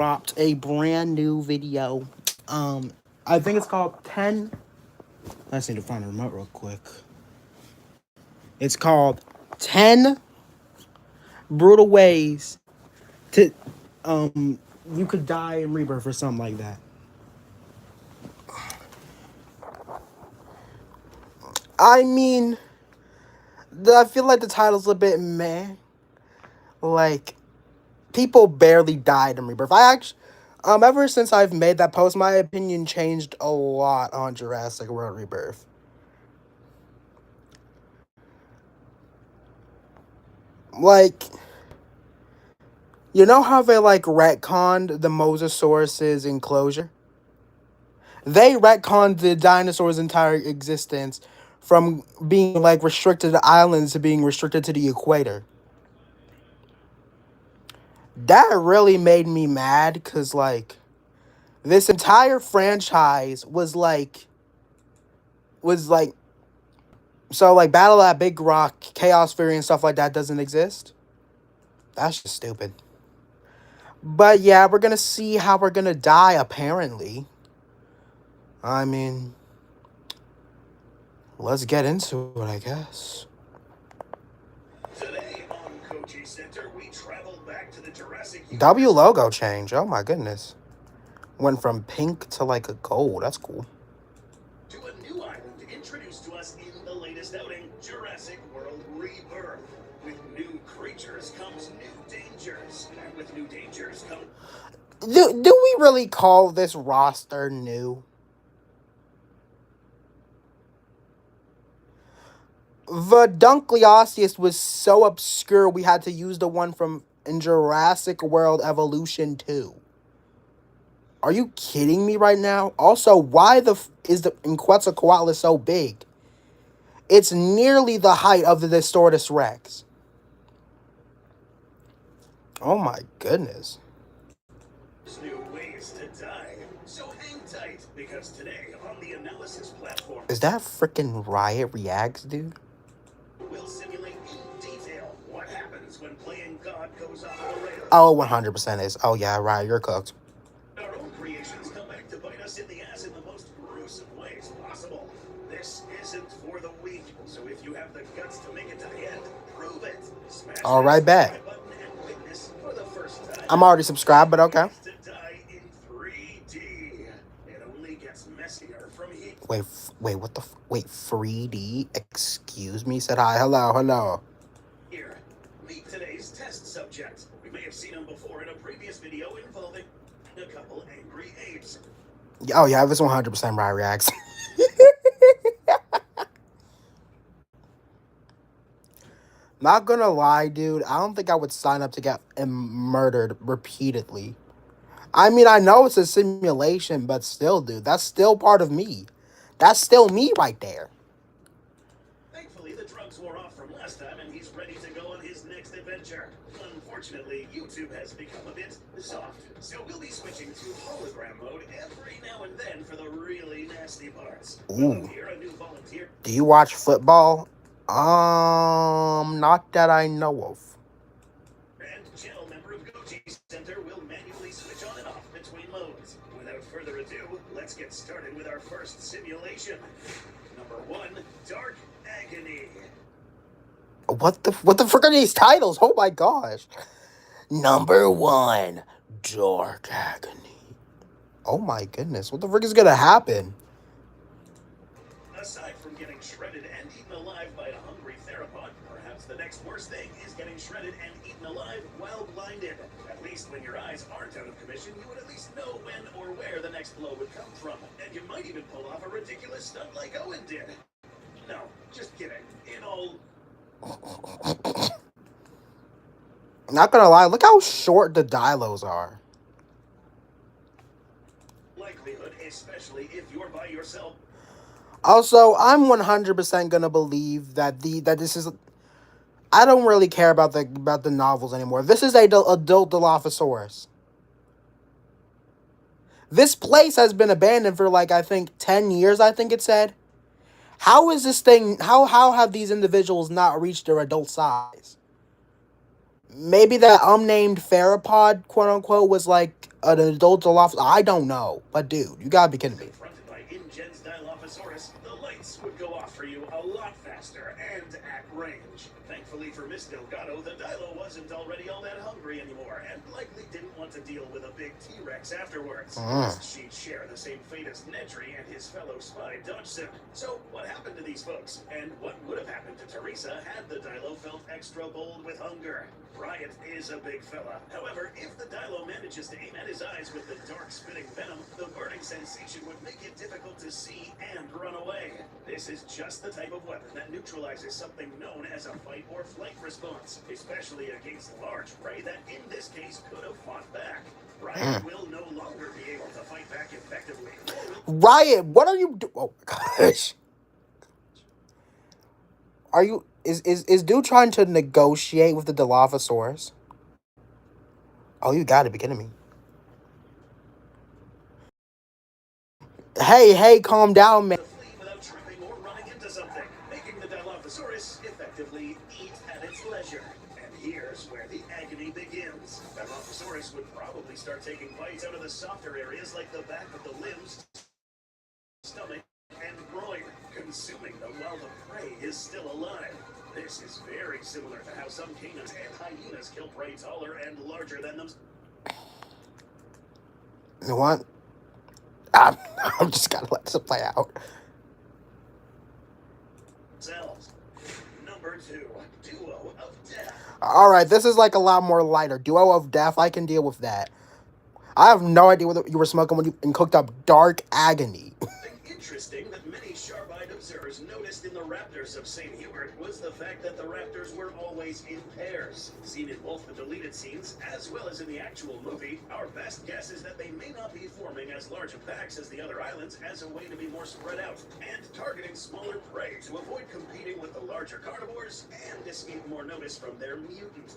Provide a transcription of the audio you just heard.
dropped a brand new video. I think it's called 10. I just need to find a remote real quick. It's called 10 Brutal Ways to you could die in rebirth or something like that. I mean, I feel like the title's a bit meh. Like, people barely died in rebirth. I actually, ever since I've made that post, my opinion changed a lot on Jurassic World Rebirth. Like, you know how they like retconned the Mosasaurus's enclosure? They retconned the dinosaur's entire existence from being like restricted to islands to being restricted to the equator. That really made me mad because like this entire franchise was like so like Battle at Big Rock, Chaos Fury and stuff like that doesn't exist. That's just stupid. But yeah, we're gonna see how we're gonna die apparently. I mean, let's get into it, I guess. Today on Koji Center, we travel back to the Jurassic W logo change. Oh my goodness. Went from pink to like a gold. That's cool. To a new island introduced to us in the latest outing, Jurassic World Rebirth. With new creatures comes new dangers, and with new dangers come... Do we really call this roster new? The Dunkleosteus was so obscure we had to use the one from in Jurassic World Evolution 2. Are you kidding me right now? Also, why is the Quetzalcoatl so big? It's nearly the height of the Distortus Rex. Oh my goodness. New ways to die. So hang tight, because today on the analysis platform... Is that freaking Riot Reacts, dude? We'll simulate in detail what happens when playing God goes off the rails. Oh, 100% is. Oh yeah, Riot, you're cooked. Our own creations come back to bite us in the ass in the most gruesome ways possible. This isn't for the weak, so if you have the guts to make it to the end, prove it. Smash All right, bet. button and witness for the first time. I'm already subscribed, but okay. To die in 3D. It only gets messier from here. Wait, what the? Wait, 3D? Excuse me? Said hi. Hello. Here, meet today's test subject. We may have seen him before in a previous video involving a couple angry apes. Oh yeah, this 100% Riot Reacts. Not gonna lie, dude. I don't think I would sign up to get murdered repeatedly. I mean, I know it's a simulation, but still, dude, that's still part of me. That's still me right there. Thankfully, the drugs wore off from last time, and he's ready to go on his next adventure. Unfortunately, YouTube has become a bit soft, so we'll be switching to hologram mode every now and then for the really nasty parts. Ooh. Here, a new volunteer. Do you watch football? Not that I know of. And channel member of Koji Center will manually switch on and off between modes. Without further ado, let's get started with our first simulation. Number 1, Dark Agony. What the frick are these titles? Oh my gosh. Number 1, Dark Agony. Oh my goodness. What the frick is gonna happen? Aside from getting shredded and eaten alive by a hungry theropod, perhaps the next worst thing is getting shredded and eaten alive while blinded. At least when your eyes aren't out of commission, you would at least know when or where the next blow would come from. And you might even pull off a ridiculous stunt like Owen did. No, just kidding. In all... Not gonna lie, look how short the dilos are. likelihood, especially if you're by yourself. Also, I'm 100% gonna believe that this is. I don't really care about the novels anymore. This is a adult Dilophosaurus. This place has been abandoned for like I think 10 years. I think it said. How is this thing? How have these individuals not reached their adult size? Maybe that unnamed theropod, quote unquote, was like an adult Dilophosaurus. I don't know. But dude, you gotta be kidding me. Confronted by InGen's Dilophosaurus, the lights would go off for you a lot faster and at range. Thankfully for Miss Delgado, the Dilo wasn't already all that hungry anymore and likely didn't want to deal with a big T-Rex afterwards. She'd share the same fate as Nedry and his fellow spy Dodgson. So what happened to these folks? And what would have happened to Teresa had the Dilo felt extra bold with hunger? Bryant is a big fella. However, if the Dilo manages to aim at his eyes with the dark spitting venom, the burning sensation would make it difficult to see and run away. This is just the type of weapon that neutralizes something known as a fight or flight response, especially against large prey that in this case could have fought back. Bryant will no longer be able to fight back effectively. Riot, what are you doing? Oh my gosh. Are you is dude trying to negotiate with the Dilophosaurus? Oh, you gotta be kidding me. Hey, calm down, man. Flee without tripping or running into something, making the Dilophosaurus effectively eat at its leisure. And here's where the agony begins. Dilophosaurus would probably start taking bites out of the softer areas like the back of the limbs, stomach, and groin, consuming them while the prey is still alive. This is very similar to how some canids and hyenas kill prey taller and larger than themselves. You know what? I'm just gotta let this play out. Number 2, Duo of Death. Alright, this is like a lot more lighter. Duo of Death, I can deal with that. I have no idea what you were smoking when you cooked up Dark Agony. Interesting that many sharp-eyed observers noticed in the raptors of St. Hubert was the fact that the raptors were always in pairs. Seen in both the deleted scenes as well as in the actual movie, our best guess is that they may not be forming as large of packs as the other islands as a way to be more spread out and targeting smaller prey to avoid competing with the larger carnivores and escape more notice from their mutant